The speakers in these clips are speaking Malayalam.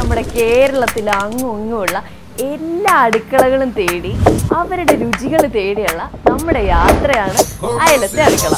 നമ്മുടെ കേരളത്തിൽ അങ്ങും ഇങ്ങുമുള്ള എല്ലാ അടുക്കളകളും തേടി അവരുടെ രുചികൾ തേടിയുള്ള നമ്മുടെ യാത്രയാണ് അയലത്തെ അടുക്കള.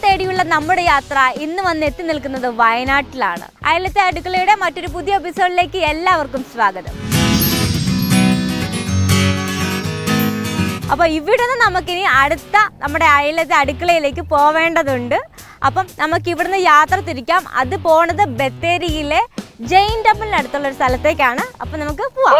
തേടിയുള്ള നമ്മുടെ യാത്ര ഇന്ന് വന്ന് എത്തി നിൽക്കുന്നത് വയനാട്ടിലാണ്. അയലത്തെ അടുക്കളയുടെ മറ്റൊരു പുതിയ എപ്പിസോഡിലേക്ക് എല്ലാവർക്കും സ്വാഗതം. അപ്പോൾ ഇവിടെ നിന്ന് നമുക്കിനി അടുത്ത നമ്മുടെ അയലത്തെ അടുക്കളയിലേക്ക് പോവേണ്ടതുണ്ട്. അപ്പം നമുക്ക് ഇവിടുന്ന് യാത്ര തിരിക്കാം. അത് പോണത് ബത്തേരിയിലെ ജെയിൻ ടെമ്പിളിനടുത്തുള്ള ഒരു സ്ഥലത്തേക്കാണ്. അപ്പം നമുക്ക് പോവാം.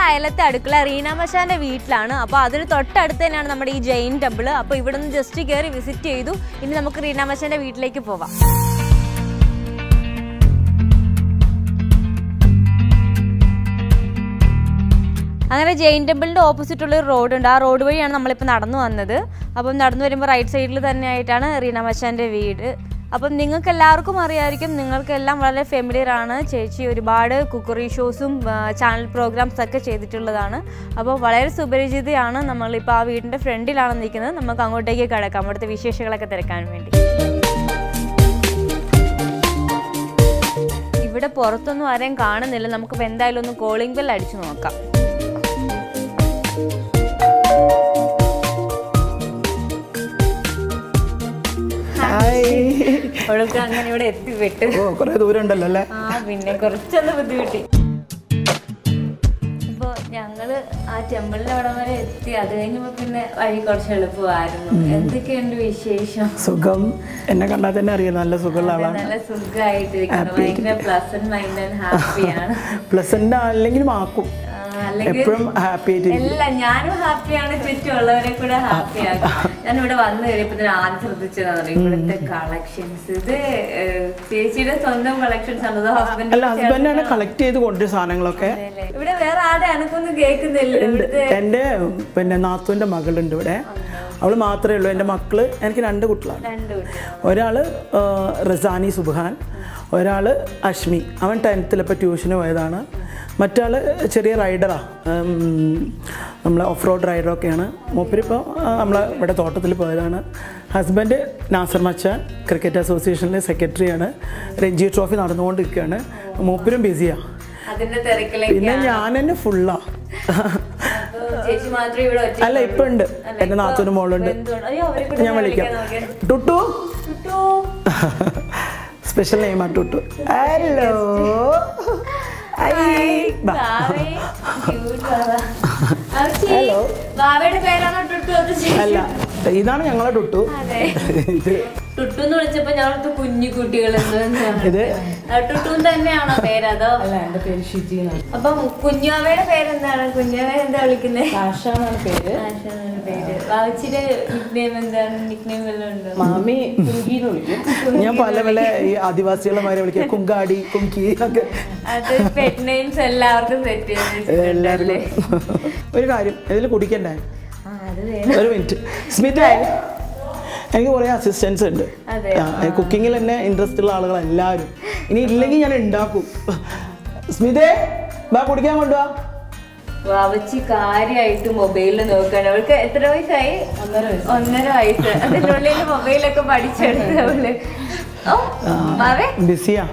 അയലത്തെ അടുക്കള റീന മച്ചാന്റെ വീട്ടിലാണ്. അപ്പോൾ അതിന് തൊട്ടടുത്ത് തന്നെയാണ് നമ്മുടെ ഈ ജെയിൻ ടെമ്പിൾ. അപ്പോൾ ഇവിടെ നിന്ന് ജസ്റ്റ് കയറി വിസിറ്റ് ചെയ്തു. ഇനി നമുക്ക് റീന മച്ചാന്റെ വീട്ടിലേക്ക് പോവാം. അങ്ങനെ ജെയിൻ ടെമ്പിളിൻ്റെ ഓപ്പോസിറ്റ് ഉള്ള ഒരു റോഡുണ്ട്. ആ റോഡ് വഴിയാണ് നമ്മളിപ്പോൾ നടന്നു വന്നത്. അപ്പം നടന്നു വരുമ്പോൾ റൈറ്റ് സൈഡിൽ തന്നെയായിട്ടാണ് റീന മച്ചാന്റെ വീട്. അപ്പം നിങ്ങൾക്ക് എല്ലാവർക്കും അറിയാമായിരിക്കും, നിങ്ങൾക്കെല്ലാം വളരെ ഫെമിലിയർ ആണ്. ചേച്ചി ഒരുപാട് കുക്കറി ഷോസും ചാനൽ പ്രോഗ്രാംസ് ഒക്കെ ചെയ്തിട്ടുള്ളതാണ്. അപ്പോൾ വളരെ സുപരിചിതയാണ്. നമ്മളിപ്പോൾ ആ വീടിൻ്റെ ഫ്രണ്ടിലാണ് നിൽക്കുന്നത്. നമുക്ക് അങ്ങോട്ടേക്ക് കിടക്കാം, അവിടുത്തെ വിശേഷങ്ങളൊക്കെ തിരക്കാൻ വേണ്ടി. ഇവിടെ പുറത്തൊന്നും ആരെയും കാണുന്നില്ല. നമുക്കിപ്പോൾ എന്തായാലും ഒന്ന് കോളിംഗ് ബെൽ അടിച്ചു നോക്കാം. അങ്ങനെ ഇവിടെ എത്തിപ്പെട്ട് കുറെ ദൂരം ഉണ്ടല്ലോ അല്ലേ? പിന്നെ കുറച്ചൊന്ന് ബുദ്ധിമുട്ടി. ഇപ്പൊ ഞങ്ങള് ആ ടെമ്പിളിന്റെ അവിടെ വരെ എത്തി. അത് കഴിഞ്ഞപ്പോ പിന്നെ വഴി കുറച്ച് എളുപ്പമായിരുന്നു. എന്തൊക്കെയുണ്ട് വിശേഷം? സുഖം. എന്നെ കണ്ടാൽ തന്നെ അറിയാം, നല്ല സുഖമുള്ള ആളാണ്. നല്ല സുഖമായിട്ടിരിക്കുന്നു. ഭയങ്കര പ്ലസന്റ് മൈൻഡ് ആൻഡ് ഹാപ്പിയാണ്. പ്ലസന്റ് അല്ലെങ്കിലും ആക്കും, എപ്പോഴും ഹാപ്പി ആയിട്ട്. ഞാനും ഹാപ്പിയാണ്, ചുറ്റുമുള്ളവരെ കൂടെ ഹാപ്പിയാക്കും. ഞാനിവിടെ വന്നു കയറിയപ്പോ ആദ്യം ശ്രദ്ധിച്ചതാണ് ഇവിടുത്തെ കളക്ഷൻസ്. ഇത് ചേച്ചിയുടെ സ്വന്തം കളക്ഷൻസ് ആണ്? ഹസ്ബൻഡാണ് കളക്ട് ചെയ്ത് കൊണ്ടുവരുന്ന സാധനങ്ങളൊക്കെ. ഇവിടെ വേറെ ആരുടെ അനക്കൊന്നും കേൾക്കുന്നില്ല. എന്റെ പിന്നെ നാത്തൂന്റെ മകളുണ്ട് ഇവിടെ. അവള് മാത്രമേ ഉള്ളൂ. എൻ്റെ മക്കള്, എനിക്ക് 2 കുട്ടികളാണ്. ഒരാള് റസാനി സുബ്ഹാൻ, ഒരാള് അഷ്മി. അവൻ 10th ഇപ്പോൾ ട്യൂഷന് പോയതാണ്. മറ്റാൾ ചെറിയ റൈഡറാണ്, നമ്മളെ ഓഫ് റോഡ് റൈഡറൊക്കെയാണ്. മൂപ്പരിപ്പോൾ നമ്മളെ ഇവിടെ തോട്ടത്തിൽ പോയതാണ്. ഹസ്ബൻഡ് നാസർ മച്ചാൻ ക്രിക്കറ്റ് അസോസിയേഷനിലെ സെക്രട്ടറിയാണ്. രഞ്ജി ട്രോഫി നടന്നുകൊണ്ടിരിക്കുകയാണ്. മൂപ്പരും ബിസിയാണ്. പിന്നെ ഞാൻ തന്നെ ഫുള്ളാ. അല്ല, ഇപ്പം ഉണ്ട്. എൻ്റെ നാത്തൂന് മോളുണ്ട്. ഞാൻ വിളിക്കാം. ടുട്ടു, സ്പെഷ്യൽ നെയിമാണ് ടുട്ടു. ഹലോ. ഹലോ. അല്ല, ഇതാണ് ഞങ്ങളെ ടുട്ടു. ടുട്ടൂന്ന് വിളിച്ചപ്പോ ഞങ്ങൾക്ക് കുഞ്ഞു കുട്ടികൾ ടുട്ടു തന്നെയാണോ പേര് അതോ? അല്ല, എന്റെ പേര് ഷിജി. അപ്പം കുഞ്ഞാവയുടെ പേരെന്താണ്? കുഞ്ഞാവ എന്താ വിളിക്കുന്നത്? ആശാന്നാണ് പേര്. വാവച്ചിയുടെ നിക്നെയിം എന്താണ്? നിക്നെയിം വല്ലതും ഉണ്ടോ? മാമി കുങ്കിന്ന് വിളിക്കും. ഞാൻ പല പല ഈ ആദിവാസികളുമാരെ വിളിക്കാം, കുങ്കാടി, കുങ്കി ഒക്കെ. അത് പെറ്റ് നെയിംസ് എല്ലാവർക്കും സെറ്റ് ചെയ്തിട്ടുണ്ടല്ലേ? ഒരു കാര്യം ഇതിൽ കുടിക്കണ്ടേ? ഒരു മിനിറ്റ്. സ്മിത, എനിക്ക് കുറേ അസിസ്റ്റൻസ് ഉണ്ട്. കുക്കിങ്ങിൽ തന്നെ ഇൻട്രസ്റ്റ് ഉള്ള ആളുകൾ എല്ലാവരും. ഇനി ഇല്ലെങ്കിൽ ഞാൻ ഉണ്ടാക്കും. സ്മിതേ, വാ കുടിക്കാൻ കൊണ്ടുവാ. വാവച്ചി കാര്യമായിട്ട് മൊബൈലിൽ നോക്കാണ്. അവൾക്ക് എത്ര വയസ്സായി? 1.5 വയസ്സ്. അതിനുള്ളിൽ മൊബൈലൊക്കെ പഠിച്ചെടുത്ത് അവള് ബിസിയാ.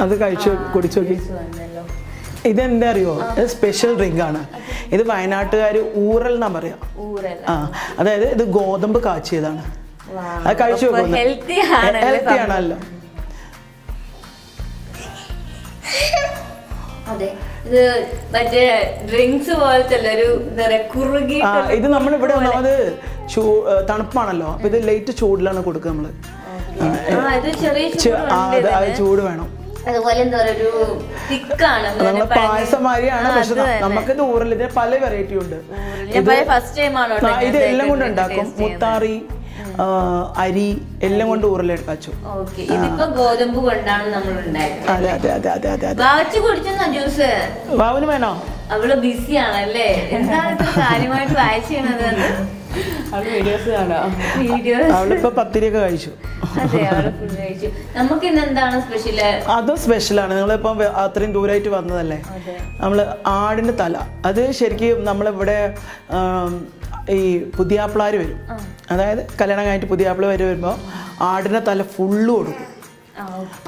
അത് കഴിച്ചു കുടിച്ചു നോക്കി. ഇതെന്താ അറിയോ? സ്പെഷ്യൽ ഡ്രിങ്ക് ആണ്. ഇത് വയനാട്ടുകാർ ഊറൽ എന്നാ പറയാ. അതായത് ഇത് ഗോതമ്പ് കാച്ചിയതാണ്. അത് കഴിച്ചു നോക്കുന്നു. ഹെൽത്തി ആണല്ലോ. ഇത് നമ്മളിവിടെ ഒന്നാമത് തണുപ്പാണല്ലോ, അപ്പൊ ഇത് ലൈറ്റ് ചൂടിലാണ് കൊടുക്കുക നമ്മള്. ചൂട് വേണം. അതുപോലെ എന്താ പറയുക, പായസം മാതിരിയാണ്. പക്ഷെ നമുക്കിത് ഊറൽ, ഇതിന് പല വെറൈറ്റി ഉണ്ട്. ഇത് എല്ലാം കൊണ്ട് ഉണ്ടാക്കും. മുത്താറി, അരി എല്ലാം കൊണ്ട് ഊറലെടുക്കാച്ചു. ഗോതമ്പ് കൊണ്ടാണ് നമ്മൾ ഉണ്ടാക്കുന്നത്. അതെ അതെ അതെ അതെ അതെ അതെ. ജ്യൂസ് വാവിന് വേണോ? അവള് ബിസി ആണല്ലേ? എന്താണ് കാര്യമായിട്ട് വായിച്ചു ചെയ്യണത്? അവളിപ്പോ പത്തിരിയൊക്കെ കഴിച്ചു. നമുക്ക് ഇന്ന് എന്താണ് സ്പെഷ്യൽ? അതും സ്പെഷ്യലാണ്. നിങ്ങളിപ്പം അത്രയും ദൂരമായിട്ട് വന്നതല്ലേ. നമ്മള് ആടിന്റെ തല, അത് ശരിക്കും നമ്മളിവിടെ ഈ പുതിയാപ്പിളാര് വരും, അതായത് കല്യാണം കഴിഞ്ഞിട്ട് പുതിയാപ്പിള വരുമ്പോൾ ആടിന്റെ തല ഫുള്ള് കൊടുക്കും.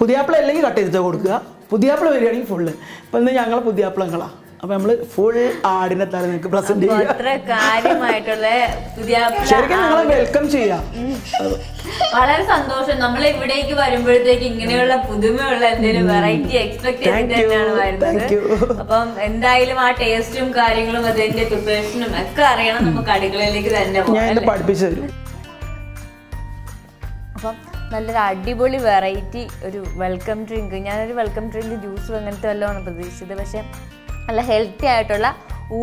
പുതിയാപ്പിള അല്ലെങ്കിൽ കട്ട് ചെയ്തിട്ട് കൊടുക്കുക, പുതിയാപ്പിള വരികയാണെങ്കിൽ ഫുള്ള്. ഇപ്പൊ ഇന്ന് ഞങ്ങൾ പുതിയാപ്പിളങ്ങളാ, അപ്പൊ നമ്മള് ഫുൾ ആടിനെ തല നിങ്ങൾക്ക് പ്രസന്റ് ചെയ്യാം. ശരിക്കും നിങ്ങളെ വെൽക്കം ചെയ്യാം. വളരെ സന്തോഷം. നമ്മൾ ഇവിടേക്ക് വരുമ്പോഴത്തേക്ക് ഇങ്ങനെയുള്ള പുതുമയുള്ള എന്തെങ്കിലും വെറൈറ്റി എക്സ്പെക്ട് ചെയ്തിട്ടാണ് വരുന്നത്. അപ്പം എന്തായാലും ആ ടേസ്റ്റും കാര്യങ്ങളും അതിന്റെ പ്രിപ്പറേഷനും ഒക്കെ അറിയണം. നമുക്ക് അടുക്കളയിലേക്ക് തന്നെ പഠിപ്പിച്ചു തരും. അപ്പം നല്ലൊരു അടിപൊളി വെറൈറ്റി ഒരു വെൽക്കം ഡ്രിങ്ക്. ഞാനൊരു വെൽക്കം ഡ്രിങ്ക് ജ്യൂസും അങ്ങനത്തെ വല്ലതുമാണ് പ്രതീക്ഷിച്ചത്. പക്ഷെ നല്ല ഹെൽത്തി ആയിട്ടുള്ള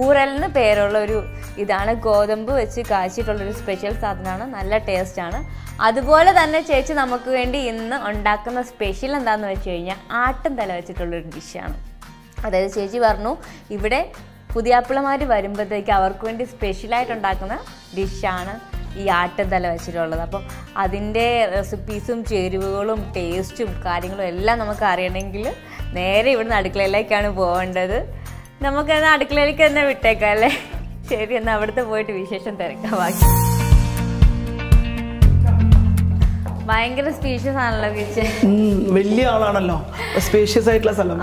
ഊറലിന് പേരുള്ള ഒരു ഇതാണ്. ഗോതമ്പ് വെച്ച് കാച്ചിട്ടുള്ളൊരു സ്പെഷ്യൽ സാധനമാണ്. നല്ല ടേസ്റ്റാണ്. അതുപോലെ തന്നെ ചേച്ചി നമുക്ക് വേണ്ടി ഇന്ന് ഉണ്ടാക്കുന്ന സ്പെഷ്യൽ എന്താണെന്ന് വെച്ച് കഴിഞ്ഞാൽ ആട്ടും തല വെച്ചിട്ടുള്ളൊരു ഡിഷാണ്. അതായത് ചേച്ചി പറഞ്ഞു ഇവിടെ പുതിയാപ്പിളമാർ വരുമ്പോഴത്തേക്ക് അവർക്ക് വേണ്ടി സ്പെഷ്യലായിട്ട് ഉണ്ടാക്കുന്ന ഡിഷാണ് ഈ ആട്ടും തല വെച്ചിട്ടുള്ളത്. അപ്പം അതിൻ്റെ റെസിപ്പീസും ചേരുവകളും ടേസ്റ്റും കാര്യങ്ങളും എല്ലാം നമുക്ക് അറിയണമെങ്കിൽ നേരെ ഇവിടുന്ന് അടുക്കളയിലേക്കാണ് പോകേണ്ടത്. നമുക്കെന്നാൽ അടുക്കളയിലേക്ക് തന്നെ വിട്ടേക്കാം അല്ലേ? ശരി, എന്നാൽ അവിടുത്തെ പോയിട്ട് വിശേഷം തിരക്കാം. ബാക്കി ഭയങ്കര സ്പീഷ്യസ് ആണല്ലോ കിച്ചൺ. വലിയ ആളാണല്ലോ, സ്പേഷ്യസ് ആയിട്ടുള്ള സ്ഥലം.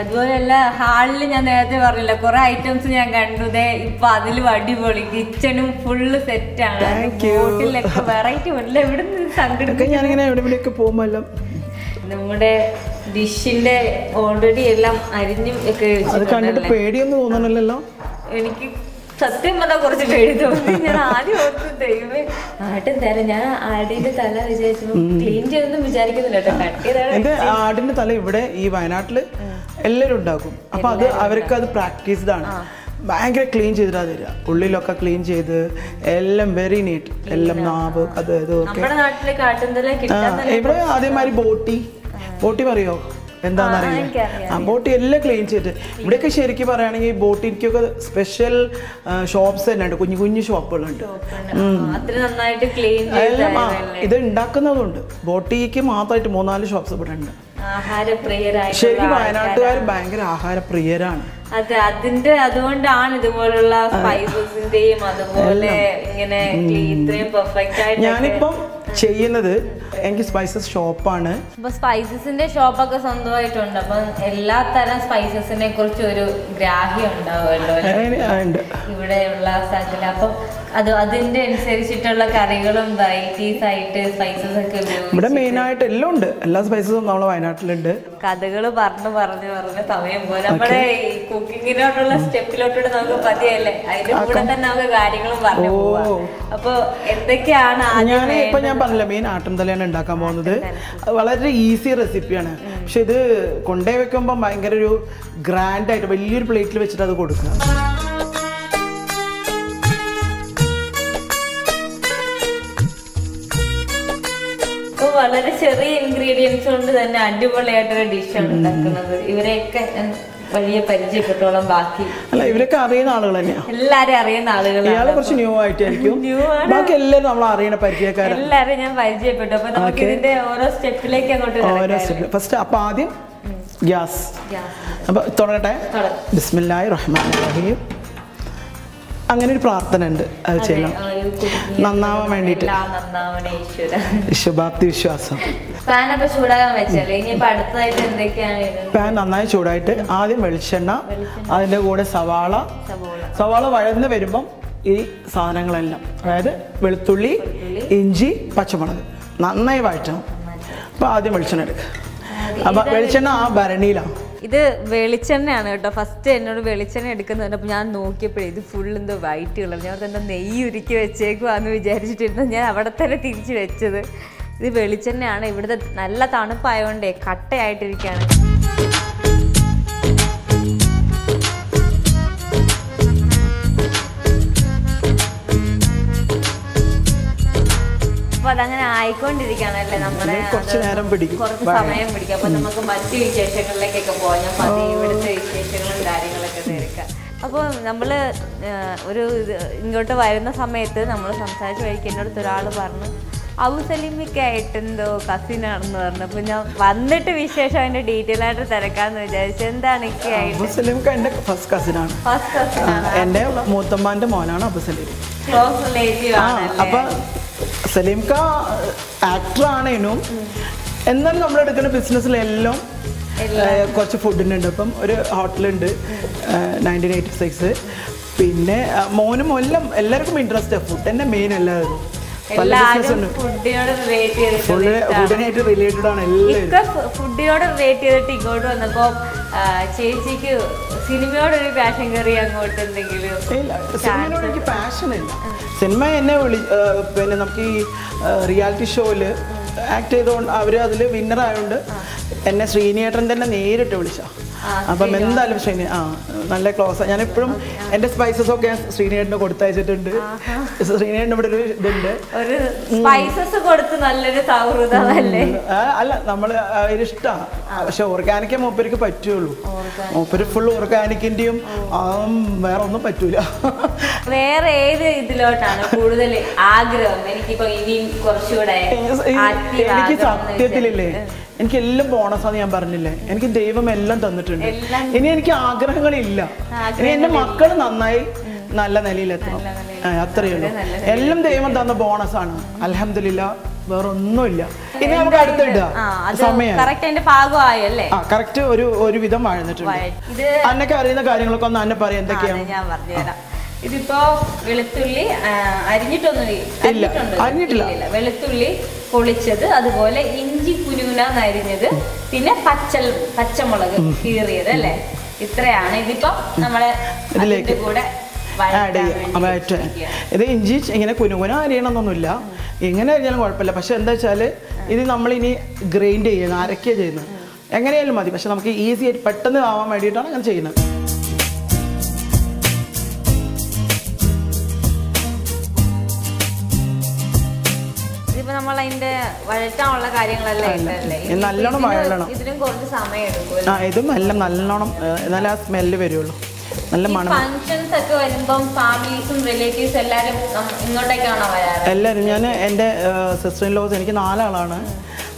അതുപോലെയല്ല ഹാളിൽ ഞാൻ നേരത്തെ പറഞ്ഞില്ല കുറെ ഐറ്റംസ് ഞാൻ കണ്ടു. ഇപ്പൊ അതിലും അടിപൊളി കിച്ചണും ഫുള്ള് സെറ്റാണ്. ബോട്ടിലൊക്കെ വെറൈറ്റി ഉണ്ടല്ലോ. എവിടെ നിന്ന് സംഘടിപ്പിക്കും ഞാനിങ്ങനെ എവിടെയൊക്കെ പോകുമ്പോ നമ്മുടെ ഡിഷിന്റെ ഓൾറെഡി എല്ലാം അരിഞ്ഞും ഒക്കെ കണ്ടിട്ട് പേടിയൊന്നും തോന്നണല്ലോ. എനിക്ക് സത്യം പറഞ്ഞാൽ കുറച്ച് പേടി തോന്നി. ഞാൻ ആദ്യം ഓർത്ത് ദൈവമേ ആട്ടും തല, ഞാൻ ആടിന്റെ തല വിചാരിച്ചു ക്ലീൻ ചെയ്തൊന്നും വിചാരിക്കുന്നില്ല കേട്ടോ. കട്ട് ചെയ്താണ് ആടിന്റെ തല ഇവിടെ ഈ വയനാട്ടില് എല്ലാവരും ഉണ്ടാക്കും. അപ്പൊ അത് അവർക്ക് അത് പ്രാക്ടീസ്ഡ് ആണ്. ഭയങ്കര ക്ലീൻ ചെയ്തിട്ടാ തരിക. ഉള്ളിലൊക്കെ ക്ലീൻ ചെയ്ത് എല്ലാം വെരി നീറ്റ്, എല്ലാം നാവ് അത് ഇതൊക്കെ. ഇവിടെ അതേമാതിരി ബോട്ടി പറയോ എന്താണെന്നറിയില്ല. ബോട്ടി എല്ലാം ക്ലീൻ ചെയ്തിട്ട് ഇവിടെയൊക്കെ ശരിക്കും പറയുകയാണെങ്കിൽ ബോട്ടിക്കൊക്കെ സ്പെഷ്യൽ ഷോപ്സ് തന്നെ ഉണ്ട്, കുഞ്ഞു കുഞ്ഞു ഷോപ്പുകളുണ്ട്. ഇത് ഉണ്ടാക്കുന്നതുണ്ട്. ബോട്ടിക്ക് മാത്രമായിട്ട് 3-4 ഷോപ്സ് ഇവിടെ ഉണ്ട്. ശരിക്കും വയനാട്ടുകാർ ഭയങ്കര ആഹാരപ്രിയരാണ്. അതെ, അതുകൊണ്ടാണ് ഇതുപോലുള്ള സ്പൈസസിന്റെയും അതുപോലെ ഇങ്ങനെ ഇത്രയും പെർഫെക്റ്റ് ആയിട്ട്. ഞാനിപ്പം ചെയ്യുന്നത് എനിക്ക് സ്പൈസസ് ഷോപ്പാണ്. അപ്പൊ സ്പൈസസിന്റെ ഷോപ്പൊക്കെ സ്വന്തമായിട്ടുണ്ട്. അപ്പൊ എല്ലാ തരം സ്പൈസസിനെ കുറിച്ച് ഒരു ഗ്രാഹ്യം ഉണ്ടാവുമല്ലോ ഇവിടെയുള്ള സ്ഥലത്തിൽ. അപ്പം അതിന്റെ അനുസരിച്ചിട്ടുള്ള കറികളും വെറൈറ്റീസ് ആയിട്ട് സ്പൈസസ് ഒക്കെ ഇവിടെ മെയിൻ ആയിട്ട് എല്ലാം ഉണ്ട്, എല്ലാ സ്പൈസസും നമ്മളെ വയനാട്ടിലുണ്ട്. കഥകൾ പറഞ്ഞ് സമയം പോലെ നമ്മുടെ കുക്കിങ്ങിനോട്ടുള്ള സ്റ്റെപ്പിലോട്ട് നമുക്ക് പതിയല്ലേ, അതിന്റെ കൂടെ തന്നെ നമുക്ക് കാര്യങ്ങളും പറഞ്ഞു പോവാം. അപ്പൊ എന്തൊക്കെയാണ് ഞാൻ പറഞ്ഞില്ല, മെയിൻ ആട്ടും തലയാണ് ഉണ്ടാക്കാൻ പോകുന്നത്. വളരെ ഈസി റെസിപ്പിയാണ്, പക്ഷെ ഇത് കൊണ്ടേ വെക്കുമ്പോൾ ഭയങ്കര ഒരു ഗ്രാൻഡ് ആയിട്ട് വലിയൊരു പ്ലേറ്റിൽ വെച്ചിട്ട് അത് കൊടുക്കുക. വളരെ ചെറിയ ഇൻഗ്രീഡിയൻസ് കൊണ്ട് തന്നെ അടിപൊളിയായിട്ടൊരു ഡിഷാണ് ഉണ്ടാക്കുന്നത്. ഇവരെയൊക്കെ വലിയ പരിചയപ്പെട്ടോളം ബാക്കി അല്ല, ഇവരൊക്കെ അറിയുന്ന ആളുകൾ തന്നെയാണ്, എല്ലാരും അറിയുന്ന ആളുകൾ. ഇയാളെ കുറച്ച് ന്യൂ ആയിട്ടായിരിക്കും, ബാക്കി എല്ലാവരും നമ്മൾ അറിയണ പരിചയക്കാരാണ്. എല്ലാരും ഞാൻ പരിചയപ്പെട്ടു. അപ്പൊ നമുക്ക് ഇതിന്റെ ഓരോ സ്റ്റെപ്പിലേക്ക് അങ്ങോട്ട് ഫസ്റ്റ്. അപ്പൊ ആദ്യം ഗ്യാസ്. അപ്പൊ തുടങ്ങട്ടെ. ബിസ്മില്ലാഹിർ റഹ്മാനിർ റഹീം. അങ്ങനെ ഒരു പ്രാർത്ഥന ഉണ്ട്, അത് ചെയ്യണം നന്നാവാൻ വേണ്ടിയിട്ട്. ശുഭാപ്തി വിശ്വാസം. പാൻ നന്നായി ചൂടായിട്ട് ആദ്യം വെളിച്ചെണ്ണ, അതിൻ്റെ കൂടെ സവാള വഴന്ന് വരുമ്പം ഈ സാധനങ്ങളെല്ലാം, അതായത് വെളുത്തുള്ളി, ഇഞ്ചി, പച്ചമുളക് നന്നായി വഴറ്റണം. അപ്പോൾ ആദ്യം വെളിച്ചെണ്ണ എടുക്കുക. അപ്പം വെളിച്ചെണ്ണ ആ ഭരണിയിലാണ്. ഇത് വെളിച്ചെണ്ണയാണ് കേട്ടോ. ഫസ്റ്റ് എന്നോട് വെളിച്ചെണ്ണ എടുക്കുന്നത് അപ്പോൾ ഞാൻ നോക്കിയപ്പോഴേ ഇത് ഫുൾ എന്തോ വൈറ്റ് കളർ. ഞാൻ എന്താ നെയ്യ് ഉരുക്കി വെച്ചേക്കുവാന്ന് വിചാരിച്ചിട്ടിരുന്നു. ഞാൻ അവിടെ തന്നെ തിരിച്ച് വെച്ചത്. ഇത് വെളിച്ചെണ്ണയാണ്. ഇവിടുത്തെ നല്ല തണുപ്പായതുകൊണ്ടേ കട്ടയായിട്ടിരിക്കുകയാണ്. അപ്പൊ അതങ്ങനെ ആയിക്കൊണ്ടിരിക്കുകയാണല്ലേ. നമ്മളെ കുറച്ച് സമയം പിടിക്കും. അപ്പൊ നമുക്ക് മറ്റു വിശേഷങ്ങളിലേക്കൊക്കെ പോകാം. ഞാൻ പതി ഇവിടുത്തെ വിശേഷങ്ങളും കാര്യങ്ങളൊക്കെ തിരക്കാം. അപ്പോൾ നമ്മൾ ഇങ്ങോട്ട് വരുന്ന സമയത്ത് നമ്മൾ സംസാരിച്ച് വഴിക്ക് എൻ്റെ അടുത്ത് ഒരാൾ പറഞ്ഞു അബു സലീമിക്കായിട്ട് എന്തോ കസിനാണെന്ന് പറഞ്ഞു. അപ്പോൾ ഞാൻ വന്നിട്ട് വിശേഷം അതിൻ്റെ ഡീറ്റെയിൽ ആയിട്ട് തിരക്കാന്ന് വിചാരിച്ചു. എന്താണ് എൻ്റെ ഫസ്റ്റ് കസിനാണ്. എൻ്റെ മൂത്തമ്മാൻ്റെ മോനാണ് അബു സലീം. ക്ലോസ് റിലേറ്റീവ് ആണ്. അപ്പം സലീംക്ക ആക്ടറാണേനും എന്നാലും നമ്മളെടുക്കുന്ന ബിസിനസ്സിലെല്ലാം കുറച്ച് ഫുഡിനുണ്ട്. അപ്പം ഒരു ഹോട്ടലുണ്ട് 1986. പിന്നെ മോനും എല്ലാം എല്ലാവർക്കും ഇൻട്രസ്റ്റ്. ഫുഡ് തന്നെ മെയിൻ. എല്ലാവരും ഫുഡിനായിട്ട് റിലേറ്റഡ് ആണ് എല്ലാവരും. ഫുഡിനോട് റിലേറ്റ് ചെയ്തിട്ട് ഇങ്ങോട്ട് വന്നപ്പോ ചേച്ചിക്ക് സിനിമയോടൊരു പാഷൻ കയറി അങ്ങോട്ട് എന്തെങ്കിലും? സിനിമയോട് എനിക്ക് പാഷൻ ഇല്ല. സിനിമ എന്നെ പിന്നെ നമുക്ക് ഈ റിയാലിറ്റി ഷോയിൽ ആക്ട് ചെയ്തുകൊണ്ട് അവർ അതിൽ വിന്നറായതുകൊണ്ട് എന്നെ ശ്രീനിയേട്ടൻ തന്നെ നേരിട്ട് വിളിച്ച. അപ്പം എന്തായാലും നല്ല ക്ലോസ്. ഞാനെപ്പോഴും എൻ്റെ സ്പൈസസ് ഒക്കെ ശ്രീനിയേട്ടന് കൊടുത്തയച്ചിട്ടുണ്ട്. ശ്രീനിയേട്ടൻ ഇവിടെ ഒരു ഇതുണ്ട്, അല്ല നമ്മൾ അതിലിഷ്ടമാണ്. പക്ഷെ ഓർഗാനിക്കേ മൂപ്പർക്ക് പറ്റുള്ളൂ. മൂപ്പര് ഫുൾ ഓർഗാനിക്കിൻ്റെയും വേറെ ഒന്നും പറ്റൂല. വേറെ ഏത് ഇതിലോട്ടാണ് കൂടുതൽ ആഗ്രഹം? എനിക്കിപ്പോ ഇനിയും കുറച്ചുകൂടെ എനിക്ക് സത്യത്തിലില്ലേ, എനിക്ക് എല്ലാം ബോണസാന്ന് ഞാൻ പറഞ്ഞില്ലേ. എനിക്ക് ദൈവം എല്ലാം തന്നിട്ടുണ്ട്. ഇനി എനിക്ക് ആഗ്രഹങ്ങളില്ല. ഇനി എൻ്റെ മക്കൾ നന്നായി നല്ല നിലയിലെത്തണം, അത്രയേ ഉള്ളൂ. എല്ലാം ദൈവം തന്ന ബോണസാണ്. അൽഹംദുലില്ലാ, വേറെ ഒന്നുമില്ല. ഇനി നമുക്ക് അടുത്തിടുക സമയം കറക്റ്റ് ഒരു വിധം വാഴ്ന്നിട്ടുണ്ട്. അന്നൊക്കെ അറിയുന്ന കാര്യങ്ങളൊക്കെ ഒന്ന് അന്നെ പറയാം. എന്തൊക്കെയാണ് ഞാൻ പറഞ്ഞുതരാം. ഇതിപ്പോ വെളുത്തുള്ളി അരിഞ്ഞിട്ടില്ല, വെളുത്തുള്ളി പൊളിച്ചത്, അതുപോലെ ഇഞ്ചി കുനുകുനാന്ന് അരിഞ്ഞത്, പിന്നെ പച്ചമുളക് കീറിയത് അല്ലേ. ഇത്രയാണ് ഇതിപ്പോ നമ്മളെ ഇതിലേക്ക് കൂടെ ആഡ് ചെയ്യാം. ഇത് ഇഞ്ചി ഇങ്ങനെ കുനുകുന അരിയണമെന്നൊന്നുമില്ല, എങ്ങനെ അരിഞ്ഞാലും കുഴപ്പമില്ല. പക്ഷെ എന്താ വെച്ചാൽ ഇത് നമ്മളിനി ഗ്രൈൻഡ് ചെയ്യുന്നത്, അരക്കുക ചെയ്യുന്നത്. എങ്ങനെയായാലും മതി, പക്ഷെ നമുക്ക് ഈസി ആയിട്ട് പെട്ടെന്ന് ആവാൻ വേണ്ടിയിട്ടാണ് അങ്ങനെ ചെയ്യുന്നത്. നമ്മൾ അതിന്റെ വഴറ്റാനുള്ള കാര്യങ്ങളെല്ലാം നല്ലോണം വഴലണം. ഇതിനും കുറച്ച് സമയം എടുക്കും. ഇതും എല്ലാം നല്ലോണം, എന്നാലേ ആ സ്മെല്ല് വരുള്ളൂ. നല്ല മണം. ഫങ്ഷൻസ് ഒക്കെ വരുമ്പം ഫാമിലീസും റിലേറ്റീവ്സ് എല്ലാവരും ഇങ്ങോട്ടേക്കാണോ വരാറ്? എല്ലാവരും. ഞാൻ എൻ്റെ സിസ്റ്റർ ഇൻ ലോസ്, എനിക്ക് 4 ആളാണ്.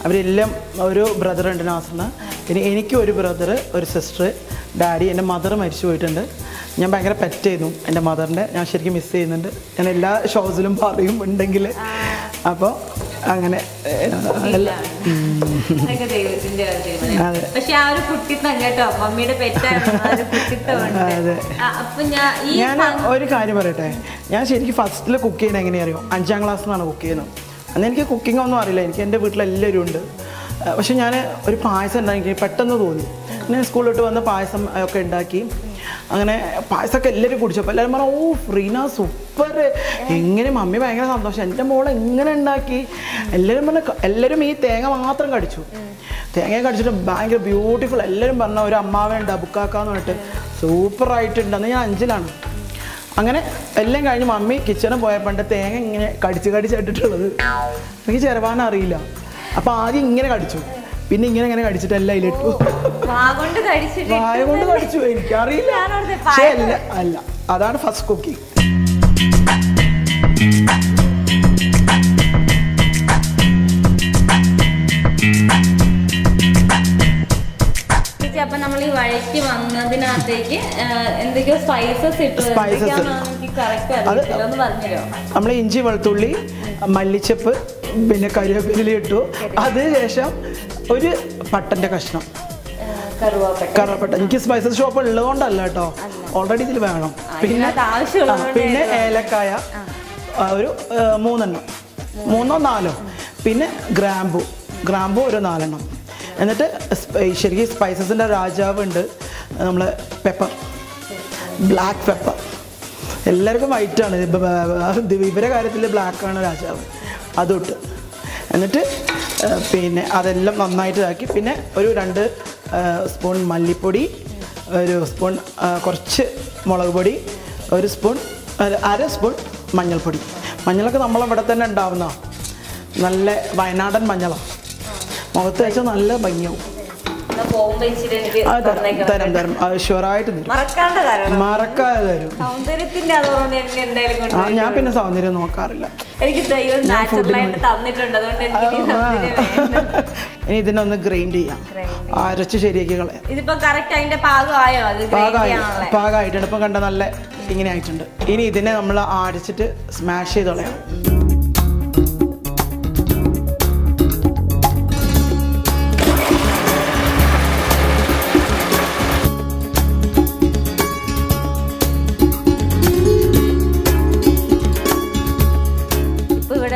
അവരെല്ലാം, ഒരു ബ്രദറുണ്ട് നാസിന്, പിന്നെ എനിക്കും ഒരു ബ്രദർ, ഒരു സിസ്റ്റർ, ഡാഡി. എൻ്റെ മദർ മരിച്ചു പോയിട്ടുണ്ട്. ഞാൻ ഭയങ്കര പെറ്റ് ചെയ്തു എൻ്റെ മദറിൻ്റെ. ഞാൻ ശരിക്കും മിസ് ചെയ്യുന്നുണ്ട്. ഞാൻ എല്ലാ ഷോസിലും പറയും ഉണ്ടെങ്കിൽ. അപ്പോൾ അങ്ങനെ ദൈവത്തിന്റെ പക്ഷെ ആ ഒരു കുട്ടിത്തം കേട്ടോ, മമ്മിയുടെ പെറ്റാണ് കുട്ടിത്തമുണ്ട്. അപ്പൊ ഞാൻ ഒരു കാര്യം പറയട്ടെ, ഞാൻ ശരിക്കും ഫസ്റ്റിൽ കുക്ക് ചെയ്യുന്നത് എങ്ങനെയാ അറിയോ? 5ാം ക്ലാസ്സിൽ നിന്നാണ് കുക്ക് ചെയ്യുന്നത്. അന്ന് എനിക്ക് കുക്കിംഗ് ഒന്നും അറിയില്ല, എനിക്ക് എൻ്റെ വീട്ടിലെല്ലാവരും ഉണ്ട്. പക്ഷെ ഞാൻ ഒരു പായസം ഉണ്ടാക്കി പെട്ടെന്ന് തോന്നി. ഞാൻ സ്കൂളിലോട്ട് വന്ന് പായസം ഒക്കെ ഉണ്ടാക്കി. അങ്ങനെ പായസമൊക്കെ എല്ലാവരും കുടിച്ചപ്പോൾ എല്ലാവരും പറഞ്ഞു, ഓ റീന സൂപ്പർ, എങ്ങനെ മമ്മി ഭയങ്കര സന്തോഷം, എൻ്റെ മോൾ എങ്ങനെ ഉണ്ടാക്കി. എല്ലാവരും പറഞ്ഞു, എല്ലാവരും ഈ തേങ്ങ മാത്രം കടിച്ചു. തേങ്ങ കടിച്ചിട്ട് ഭയങ്കര ബ്യൂട്ടിഫുൾ. എല്ലാവരും പറഞ്ഞ ഒരു അമ്മാവുണ്ട് അബുക്കാക്കാന്ന് പറഞ്ഞിട്ട് സൂപ്പറായിട്ടുണ്ട്. അന്ന് ഞാൻ 5ലാണ്. അങ്ങനെ എല്ലാം കഴിഞ്ഞ് മമ്മി കിച്ചണിൽ പോയപ്പോൾ തേങ്ങ ഇങ്ങനെ കടിച്ചിട്ടുള്ളത് എനിക്ക് ചെറുവാൻ അറിയില്ല. അപ്പോൾ ആദ്യം ഇങ്ങനെ കടിച്ചു, പിന്നെ ഇങ്ങനെ കടിച്ചിട്ട് എല്ലാം അതിലിട്ടു. വായ കൊണ്ട് കടിച്ചു, എനിക്കറിയില്ല. പക്ഷേ അല്ല, അതാണ് ഫസ്റ്റ് കുക്കിംഗ്. അപ്പൊ നമ്മൾ ഈ വഴറ്റി വന്നതിനകത്തേക്ക് എന്തൊക്കെയോ സ്പൈസസ് ഇട്ടു. നമ്മൾ ഇഞ്ചി, വെളുത്തുള്ളി, മല്ലിച്ചപ്പ്, പിന്നെ കരിവേപ്പില ഇട്ടു. അതിനുശേഷം ഒരു പട്ടൻ്റെ കഷ്ണം, കറുവപ്പട്ട. എനിക്ക് സ്പൈസസ് ഷോപ്പ് ഉള്ളതുകൊണ്ടല്ല കേട്ടോ, ഓൾറെഡി ഇതിൽ വേണം. പിന്നെ ഏലക്കായ ഒരു 3 4. പിന്നെ ഗ്രാമ്പു ഒരു 4. എന്നിട്ട് ശരിക്കും സ്പൈസസിൻ്റെ രാജാവുണ്ട് നമ്മൾ പെപ്പർ, ബ്ലാക്ക് പെപ്പർ. എല്ലാവർക്കും വൈറ്റാണ്, ഇവരുടെ കാര്യത്തിൽ ബ്ലാക്കാണ് രാജാവ്. അതിട്ട് എന്നിട്ട് പിന്നെ അതെല്ലാം നന്നായിട്ട് ഇതാക്കി. പിന്നെ ഒരു 2 സ്പൂൺ മല്ലിപ്പൊടി, ഒരു സ്പൂൺ കുറച്ച് മുളക് പൊടി, ഒരു സ്പൂൺ 1/2 സ്പൂൺ മഞ്ഞൾപ്പൊടി. മഞ്ഞളൊക്കെ നമ്മളിവിടെ തന്നെ ഉണ്ടാവുന്ന നല്ല വയനാടൻ മഞ്ഞളാണ്. മുഖത്ത് വെച്ചാൽ നല്ല ഭംഗിയാവും. തരം ഷുവറായിട്ട് മറക്കാതെ തരും. ഞാൻ പിന്നെ സൗന്ദര്യം നോക്കാറില്ല. ഇനി ഇതിനൊന്ന് ഗ്രൈൻഡ് ചെയ്യാം, അരച്ച് ശരിയാക്കി കളയാം. പാകമായിട്ടുണ്ട്. ഇപ്പം കണ്ട നല്ല ഇങ്ങനെ ആയിട്ടുണ്ട്. ഇനി ഇതിനെ നമ്മൾ അരച്ചിട്ട് സ്മാഷ് ചെയ്ത് കളയാം.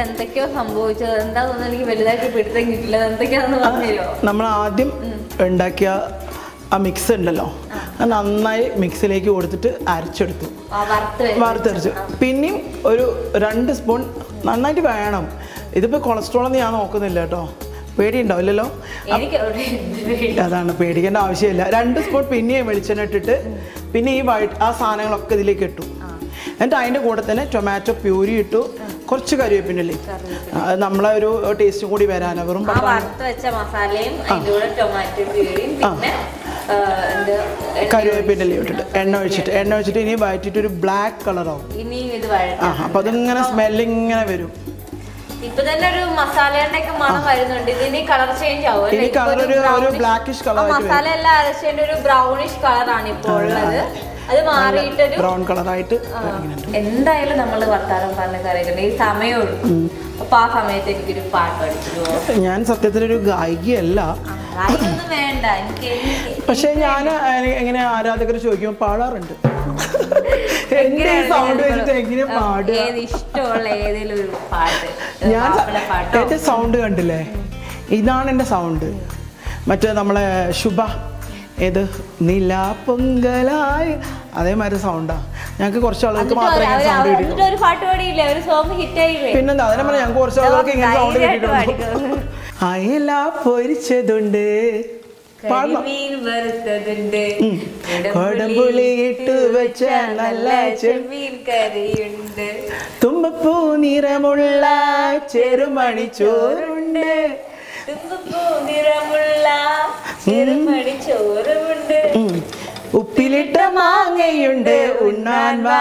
എന്തൊക്കെയോ സംഭവിച്ചത് എന്താ തോന്നുന്നു, എനിക്ക് വലുതായിട്ട് പിടുത്തം കിട്ടില്ല. എന്തൊക്കെയാണെന്ന് പറഞ്ഞുതരുമോ? നമ്മൾ ആദ്യം ഉണ്ടാക്കിയ ആ മിക്സ് ഉണ്ടല്ലോ, അത് നന്നായി മിക്സിലേക്ക് കൊടുത്തിട്ട് അരച്ചെടുത്തു, വറുത്തരച്ചു. പിന്നെയും ഒരു 2 സ്പൂൺ നന്നായിട്ട് വേണം. ഇതിപ്പോൾ കൊളസ്ട്രോളൊന്നും ഞാൻ നോക്കുന്നില്ല കേട്ടോ, പേടിയുണ്ടാവില്ലല്ലോ. അതാണ്, പേടിക്കേണ്ട ആവശ്യമില്ല. 2 സ്പൂൺ പിന്നെയും വെളിച്ചെണ്ണ ഇട്ടിട്ട് പിന്നെ ഈ ആ സാധനങ്ങളൊക്കെ ഇതിലേക്ക് ഇട്ടു. എന്നിട്ട് അതിൻ്റെ കൂടെ തന്നെ ടൊമാറ്റോ പ്യൂരി ഇട്ടു, കുറച്ച് കരിവേപ്പിൻ്റെ. അത് നമ്മളെ ഒരു ടേസ്റ്റും കൂടി വരാനാണ്. വെറും കരിവേപ്പിൻ്റെ ഇട്ടിട്ട് എണ്ണ ഒഴിച്ചിട്ട് ഇനി വഴറ്റിട്ട് ഒരു ബ്ലാക്ക് കളറാവും. അപ്പൊ അതിങ്ങനെ സ്മെല്ലിങ്ങനെ വരും. ഇപ്പൊ തന്നെ ഒരു മസാലയുടെ മണം വരുന്നുണ്ട്. ഇതിന് കളർ ചേഞ്ച് ആവും. ഇനി കളർ ഒരു ബ്ലാക്കിഷ് കളർ, മസാല എല്ലാം അരച്ചതിന്റെ ഒരു ബ്രൗണിഷ് കളറാണ് ഇപ്പോൾ ഉള്ളത്. അത് മാറിയിട്ട് ബ്രൗൺ കളറായിട്ട്. എന്തായാലും നമ്മൾ വർത്താനം പറഞ്ഞ കാര്യങ്ങൾ ഈ സമയം എടുക്കും. അപ്പൊ ആ സമയത്ത് എനിക്കൊരു പാട്ട് പഠിച്ചു. ഞാൻ സത്യത്തിലൊരു ഗായികയല്ല, വേണ്ട എനിക്ക്. പക്ഷെ ഞാൻ എങ്ങനെ ആരാധകർ ചോദിക്കുമ്പോൾ പാടാറുണ്ട്. എന്റെ സൗണ്ട് വെച്ചിട്ട് എങ്ങനെ പാടുക? ഇഷ്ടമുള്ള ഏതെങ്കിലും ഒരു പാട്ട്. ഞാൻ എന്റെ സൗണ്ട് കണ്ടില്ലേ, ഇതാണ് എന്റെ സൗണ്ട്. മറ്റേ നമ്മളെ ശുഭ ഏത് നിലാ പൊങ്കലായി അതേമാതിരി സൗണ്ടാ. ഞങ്ങൾക്ക് കുറച്ച് ആളുകൾക്ക് മാത്രമേ സൗണ്ട് കിട്ടിയിട്ടുള്ളൂ. പിന്നെന്താ അതിനെ പറഞ്ഞാൽ ഞങ്ങൾക്ക് കുറച്ച് ആളുകൾക്ക് ഇങ്ങനെ സൗണ്ട് കിട്ടിയിട്ടുള്ളൂ. അയല പൊരിച്ചതുണ്ട്, കൊടമ്പുളി ഇട്ട് വെച്ച നല്ല ചെമ്മീൻ കറിയുണ്ട്, തുമ്പപ്പൂ നിറമുള്ള ചെറുമണി ചോറുണ്ട്, ഉപ്പിലിട്ട മാങ്ങയുണ്ട്, ഉണ്ണാൻ വാ.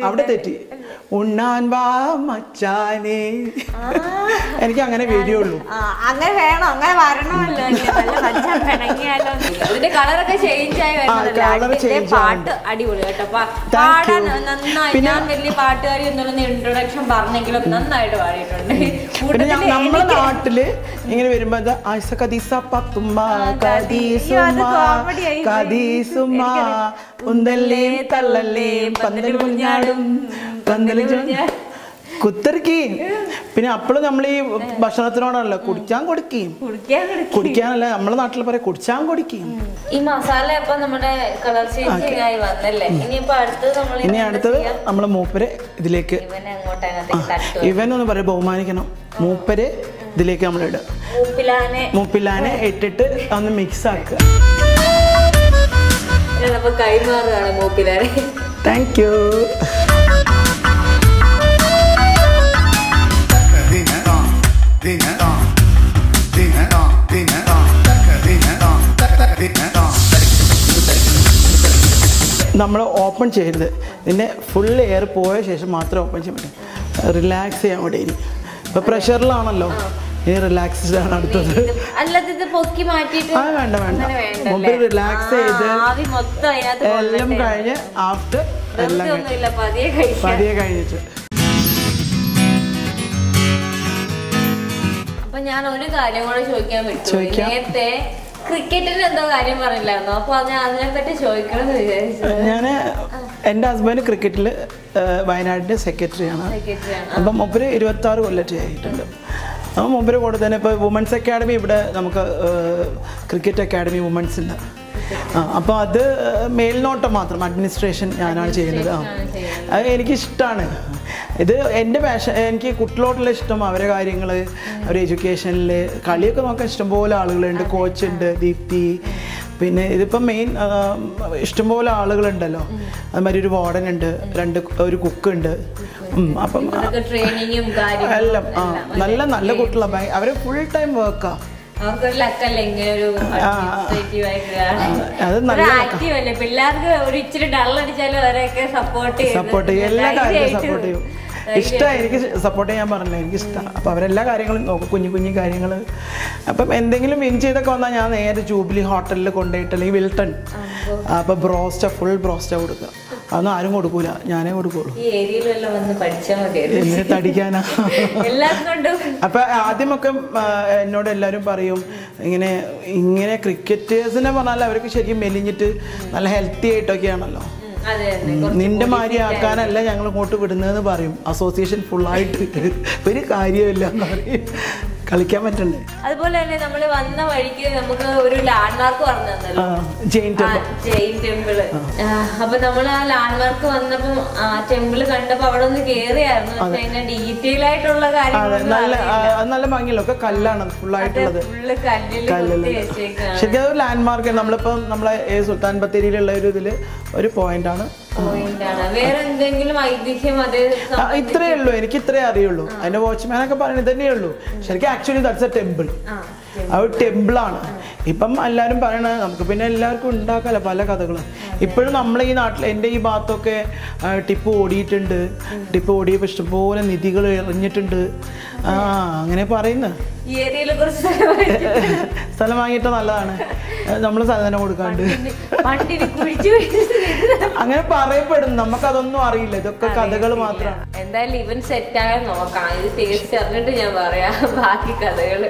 അവിടെ തെറ്റി, ഉണ്ണാൻ വാ മച്ചാനെ. എനിക്ക് അങ്ങനെ വരുള്ളൂ. അങ്ങനെ വേണോ? അങ്ങനെ വരണമല്ലോ. ഇതിന്റെ കളറൊക്കെ ചേഞ്ച് ആയി വരുന്നതല്ലേ. പാട്ട് അടിപൊളി കേട്ടോ. പാടാൻ നന്നായി. ഞാൻ വലിയ പാട്ടുകാരി എന്നുള്ള ഇൻട്രൊഡക്ഷൻ പറഞ്ഞെങ്കിലും നന്നായിട്ട് പാടിയിട്ടുണ്ട്. നമ്മുടെ നാട്ടില് ഇങ്ങനെ വരുമ്പോ കുത്തിറക്കി. പിന്നെ അപ്പോഴും നമ്മൾ ഈ ഭക്ഷണത്തിനോടാണല്ലോ കുടിക്കാൻ കൊടുക്കുകയും കുടിക്കാനല്ല നമ്മളെ നാട്ടിൽ പറയാം കുടിച്ചാൻ കൊടുക്കുകയും. ഈ മസാല ഇപ്പൊ നമ്മുടെ കളർ ചേഞ്ച് ആയി വന്നല്ലേ. ഇനി അടുത്തത് നമ്മളെ മൂപ്പര് ഇതിലേക്ക് ഇവനൊന്ന് പറയാം ബഹുമാനിക്കണം. മൂപ്പര് ഇതിലേക്ക് നമ്മൾ ഇടുക. മൂപ്പിലാനെ ഇട്ടിട്ട് ഒന്ന് മിക്സ് ആക്കുക. കൈമാറുകയാണ് മൂപ്പിലാനെ. Thank you. നമ്മൾ ഓപ്പൺ ചെയ്യരുത്. ഇതിൻ്റെ ഫുൾ എയർ പോയ ശേഷം മാത്രമേ ഓപ്പൺ ചെയ്യാൻ പറ്റും. റിലാക്സ് ചെയ്യാൻ വേണ്ടി. ഇനി ഇപ്പോൾ പ്രഷറിലാണല്ലോ, ഇനി റിലാക്സ്ഡ് ആണ് അടുത്തത്. വേണ്ട വേണ്ട, മുമ്പ് റിലാക്സ് ചെയ്ത് എല്ലാം കഴിഞ്ഞ് ആഫ്റ്റർ എല്ലാം പതിയെ കഴിഞ്ഞിട്ട്. അപ്പൊ ഞാൻ ഒരു കാര്യം കൂടെ ചോദിക്കാൻ പറ്റും. നേരത്തെ ക്രിക്കറ്റിന് എന്തോ കാര്യം പറഞ്ഞില്ലായിരുന്നോ? അപ്പൊ ഞാൻ അതിനെപ്പറ്റി ചോദിക്കണം എന്ന് വിചാരിച്ചു. ഞാൻ എൻ്റെ ഹസ്ബൻഡ് ക്രിക്കറ്റിൽ വയനാടിൻ്റെ സെക്രട്ടറിയാണ്. അപ്പം മൂപ്പര് 26 കൊല്ലം ആയിട്ടുണ്ട്. അപ്പം മൂപ്പര് കൂടെ തന്നെ ഇപ്പോൾ വുമൻസ് അക്കാഡമി ഇവിടെ നമുക്ക് ക്രിക്കറ്റ് അക്കാഡമി വുമൻസ് ഉണ്ട്. അപ്പോൾ അത് മേൽനോട്ടം മാത്രം, അഡ്മിനിസ്ട്രേഷൻ ഞാനാണ് ചെയ്യുന്നത്. അത് എനിക്കിഷ്ടമാണ്. ഇത് എൻ്റെ പാഷൻ. എനിക്ക് കുട്ടികളോടുള്ള ഇഷ്ടം, അവരെ കാര്യങ്ങൾ, അവരെ എഡ്യൂക്കേഷനിൽ, കളിയൊക്കെ നോക്കാൻ ഇഷ്ടംപോലെ ആളുകളുണ്ട്. കോച്ചുണ്ട് ദീപ്തി. പിന്നെ ഇതിപ്പം മെയിൻ ഇഷ്ടംപോലെ ആളുകളുണ്ടല്ലോ. അതുമാതിരി ഒരു വാർഡൻ ഉണ്ട്, ഒരു കുക്കുണ്ട്. അപ്പം എല്ലാം നല്ല നല്ല കുട്ടികളാണ്. അവർ ഫുൾ ടൈം വർക്കാണ്. പിള്ളേർക്ക് ഒരു ഇച്ചിരി ഡള്ളടിച്ചാലും അവരെയൊക്കെ സപ്പോർട്ട് ചെയ്യും. എല്ലാ കാര്യവും സപ്പോർട്ട് ചെയ്യും. ഇഷ്ടമാണ്, എനിക്ക് സപ്പോർട്ട് ചെയ്യാൻ പറഞ്ഞില്ല, എനിക്ക് ഇഷ്ടമാണ്. അപ്പോൾ അവരെല്ലാ കാര്യങ്ങളും നോക്കും, കുഞ്ഞു കുഞ്ഞു കാര്യങ്ങൾ. അപ്പം എന്തെങ്കിലും വിൻ ചെയ്തൊക്കെ വന്നാൽ ഞാൻ നേരെ ജൂബിലി ഹോട്ടലിൽ കൊണ്ടുപോയിട്ട്, അല്ലെങ്കിൽ വിൽട്ടൺ, അപ്പോൾ ഫുൾ ബ്രോസ്റ്റാ കൊടുക്കുക. അതൊന്നും ആരും കൊടുക്കൂല, ഞാനേ കൊടുക്കുള്ളൂ. തടിക്കാനാ. അപ്പം ആദ്യമൊക്കെ എന്നോട് എല്ലാവരും പറയും ഇങ്ങനെ ക്രിക്കറ്റേഴ്സിനെ പറഞ്ഞാൽ അവർക്ക് ശരിക്കും മെലിഞ്ഞിട്ട് നല്ല ഹെൽത്തി ആയിട്ടൊക്കെയാണല്ലോ. നിന്റെ മാതിരി ആക്കാനല്ല ഞങ്ങൾ ഇങ്ങോട്ട് വിടുന്നതെന്ന് പറയും. അസോസിയേഷൻ ഫുള്ളായിട്ട് ഒരു കാര്യമില്ല എന്ന് പറയും. കളിക്കാൻ പറ്റണ്ടേ. അതുപോലെ തന്നെ നമ്മൾ വന്ന വഴിക്ക് നമുക്ക് ഒരു ലാൻഡ് മാർക്ക് പറഞ്ഞു തന്നല്ലോ, ജെയിൻ ടെമ്പിൾ. അപ്പൊ നമ്മൾ ആ ലാൻഡ് മാർക്ക് വന്നപ്പോ ടെമ്പിള് കണ്ടപ്പോ അവിടെ ഒന്ന് കേറിയായിരുന്നു. പക്ഷെ അതിന്റെ ഡീറ്റെയിൽ ആയിട്ടുള്ള കാര്യങ്ങൾ നല്ല ഭംഗിയല്ലോ. ഒക്കെ കല്ലാണ് ഫുള്ളായിട്ടുള്ളത്. ശരിക്കും അത് ലാൻഡ് മാർക്ക്. നമ്മളിപ്പം നമ്മളെ സുൽത്താൻ ബത്തേരിയിലുള്ള ഒരു ഇതില് ഒരു പോയിന്റ് ആണ്. വേറെ എന്തെങ്കിലും ഐതിഹ്യം? ഇത്രയേ ഉള്ളൂ, എനിക്ക് ഇത്രേ അറിയുള്ളൂ. അതിന്റെ വാച്ച്മാനൊക്കെ പറയുന്നത് തന്നെയേ ഉള്ളൂ. ശരിക്കും ആക്ച്വലി ദാറ്റ്സ് എ ടെമ്പിൾ. അത് ടെമ്പിളാണ്. ഇപ്പം എല്ലാവരും പറയണത് നമുക്ക് പിന്നെ എല്ലാവർക്കും ഉണ്ടാക്കാമല്ലോ പല കഥകളും. ഇപ്പോഴും നമ്മളെ ഈ നാട്ടിൽ, എൻ്റെ ഈ ഭാഗത്തൊക്കെ ടിപ്പ് ഓടിയിട്ടുണ്ട്. ടിപ്പ് ഓടിയപ്പോൾ ഇഷ്ടംപോലെ നിധികൾ എറിഞ്ഞിട്ടുണ്ട്. അങ്ങനെ പറയുന്നത്. സ്ഥലം വാങ്ങിയിട്ട് നല്ലതാണ്, നമ്മൾ സ്ഥലം തന്നെ കൊടുക്കാണ്ട് അങ്ങനെ പറയപ്പെടും. നമുക്കതൊന്നും അറിയില്ല, ഇതൊക്കെ കഥകൾ മാത്രമാണ്. എന്തായാലും ഇവൻ സെറ്റാകാൻ നോക്കാം. ഇത് തിരിച്ചറിഞ്ഞിട്ട് ഞാൻ പറയാം ബാക്കി കഥകള്.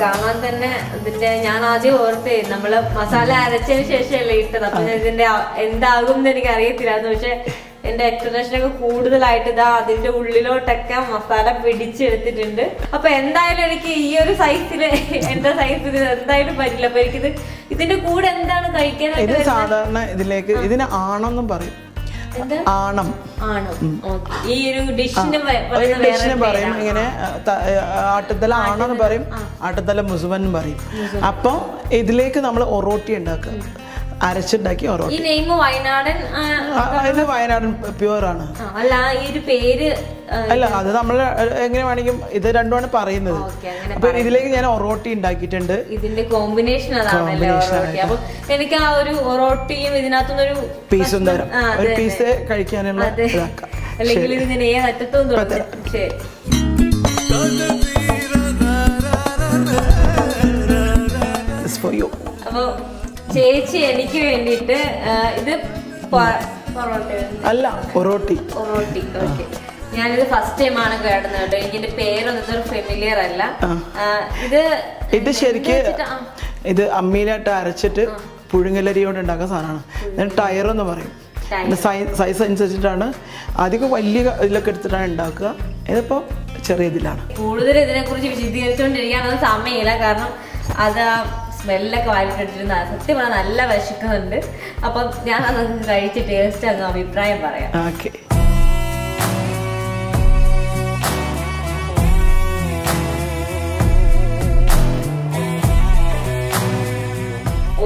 കാണാൻ തന്നെ ഇതിന്റെ ഞാൻ ആദ്യം ഓർത്തേ നമ്മള് മസാല അരച്ചതിന് ശേഷമല്ലേ ഇട്ടത്. അപ്പൊ ഇതിന്റെ എന്താകും എന്ന് എനിക്ക് അറിയത്തില്ലായിരുന്നു. പക്ഷെ എന്റെ എക്സ്പ്ലനേഷനൊക്കെ കൂടുതലായിട്ട് ഇതാ അതിന്റെ ഉള്ളിലോട്ടൊക്കെ മസാല പിടിച്ചെടുത്തിട്ടുണ്ട്. അപ്പൊ എന്തായാലും എനിക്ക് ഈ ഒരു സൈസില് എന്റെ സൈസിൽ എന്തായാലും പറ്റില്ല. അപ്പൊ എനിക്കിത് ഇതിന്റെ കൂടെ എന്താണ് കഴിക്കാൻ? സാധാരണ ഇതിലേക്ക് ഇതിന് ആണെന്നും പറയും. ആണം ഈ ഒരു ഡിഷിന് പറയും. ഇങ്ങനെ ആട്ടുതല ആണെന്ന് പറയും, ആട്ടുതല മുസുവൻ പറയും. അപ്പം ഇതിലേക്ക് നമ്മൾ ഒറോട്ടി ഉണ്ടാക്കുക. അരച്ചുണ്ടാക്കി ഈ ഒറോട്ടി. നെയിം വയനാടൻ ഇത് വയനാടൻ പ്യുവർ ആണ്. അല്ല ഈ ഒരു പേര് അല്ല, അത് നമ്മൾ എങ്ങനെ വേണമെങ്കിൽ ഇത് രണ്ടുമാണ് പറയുന്നത്. അപ്പൊ ഇതിലേക്ക് ഞാൻ ഒറോട്ടി ഉണ്ടാക്കിയിട്ടുണ്ട്. ഇതിന്റെ കോമ്പിനേഷൻ അതാണല്ലേ ഒറോട്ടി. അപ്പൊ എനിക്ക് ആ ഒരു ഒറോട്ടിയും ഇതിനകത്തുനിന്നൊരു പീസും തരാം, ഒരു പീസ് കഴിക്കാനുള്ള അല്ലെങ്കിൽ ഇതിങ്ങനെ ഏതറ്റത്തും തോന്നും. ശരി, അപ്പൊ ചേച്ചി എനിക്ക് വേണ്ടിട്ട് ഇത് അല്ല ഒറോട്ടി. ഒറോട്ടി, ഓക്കെ. ഞാനിത് ഫസ്റ്റ് ടൈം ആണ് കേടുന്നത് കേട്ടോ. എനിക്കിന്റെ പേരൊന്നും ഫെമിലിയർ അല്ല. ഇത് ശരിക്ക് ഇത് അമ്മിയിലായിട്ട് അരച്ചിട്ട് പുഴുങ്ങലരി കൊണ്ട് ഉണ്ടാക്കുന്ന സാധനമാണ്. ടയർ എന്ന് പറയും. സൈസ് അനുസരിച്ചിട്ടാണ്. അധികം വലിയ ഇതിലൊക്കെ എടുത്തിട്ടാണ് ഉണ്ടാക്കുക. ഇതിപ്പോ ചെറിയ ഇതിലാണ്. കൂടുതൽ ഇതിനെ കുറിച്ച് വിശദീകരിച്ചുകൊണ്ടിരിക്കാനൊന്നും സമയമില്ല. കാരണം അത് സ്മെല്ലൊക്കെ വാരിട്ടെടുത്തിരുന്ന സത്യം പറഞ്ഞാൽ നല്ല വിശക്കുന്നുണ്ട്. അപ്പം ഞാൻ അതൊക്കെ കഴിച്ച് ടേസ്റ്റ് അങ്ങ് അഭിപ്രായം പറയാം.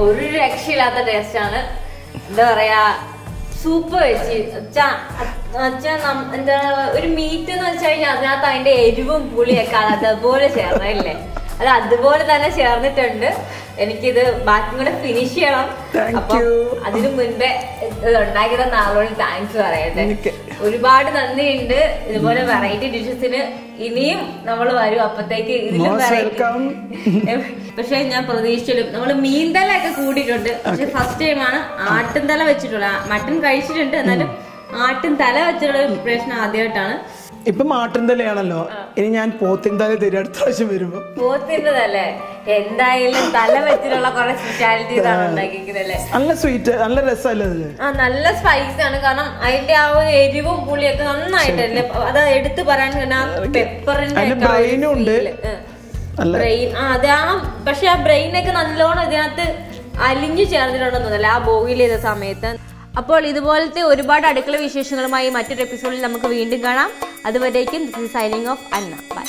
ഒരു രക്ഷയില്ലാത്ത ടേസ്റ്റാണ്. എന്താ പറയാ, സൂപ്പർ വെച്ച് എന്താ ഒരു മീറ്റ് എന്ന് വെച്ച് കഴിഞ്ഞാൽ അതിനകത്ത് അതിന്റെ എരിവും പുളിയൊക്കെ അതുപോലെ ചേർന്നല്ലേ, അത് അതുപോലെ തന്നെ ചേർന്നിട്ടുണ്ട്. എനിക്കിത് ബാക്കി കൂടെ ഫിനിഷ് ചെയ്യണം. അപ്പൊ അതിനു മുൻപേ ഉണ്ടാക്കി തന്ന ആളോട് താങ്ക്സ് പറയട്ടെ. ഒരുപാട് നന്ദിയുണ്ട്. ഇതുപോലെ വെറൈറ്റി ഡിഷസിന് ഇനിയും നമ്മൾ വരും. അപ്പത്തേക്ക് ഇതിലും വെറൈറ്റി. പക്ഷെ ഞാൻ പ്രതീക്ഷിച്ചിലും നമ്മൾ മീൻതല ഒക്കെ കൂടിയിട്ടുണ്ട്. പക്ഷെ ഫസ്റ്റ് ടൈമാണ് ആട്ടിൻ തല വെച്ചിട്ടുള്ള. മട്ടൻ കഴിച്ചിട്ടുണ്ട്, എന്നാലും ആട്ടിൻ തല വെച്ചിട്ടുള്ള പ്രിപ്പറേഷൻ ആദ്യമായിട്ടാണ്. ഇപ്പൊ മാട്ടിൻ തലയാണല്ലോ, ഇനി ഞാൻ പോത്തിൻ തല തരും അടുത്ത പ്രാവശ്യം വരുമ്പോ. പോത്തിന്റെ തലേ എന്തായാലും തല വെച്ചിട്ടുള്ള കുറെ സ്പെഷ്യാലിറ്റീസ് ആണ് ഉണ്ടാക്കിക്കുന്നല്ലേ. നല്ല സ്വീറ്റ്, നല്ല രസമല്ലേ. നല്ല സ്പൈസ് ആണ്. കാരണം അതിന്റെ ആ ഒരു എരിവും പുളിയൊക്കെ നന്നായിട്ടല്ലേ. അത് എടുത്തു പറയാൻ പെപ്പറിന്റെ ബ്രെയിനും ഉണ്ട്. ബ്രെയിൻ അതെ. പക്ഷെ ആ ബ്രെയിനൊക്കെ നല്ലോണം ഇതിനകത്ത് അലിഞ്ഞു ചേർന്നിട്ടുണ്ടെന്നല്ലേ ആ ബോയിൽ ചെയ്ത സമയത്ത്. അപ്പോൾ ഇതുപോലത്തെ ഒരുപാട് അടുക്കള വിശേഷങ്ങളുമായി മറ്റൊരു എപ്പിസോഡിൽ നമുക്ക് വീണ്ടും കാണാം. അതുവരേക്കും this is signing off Anna. By.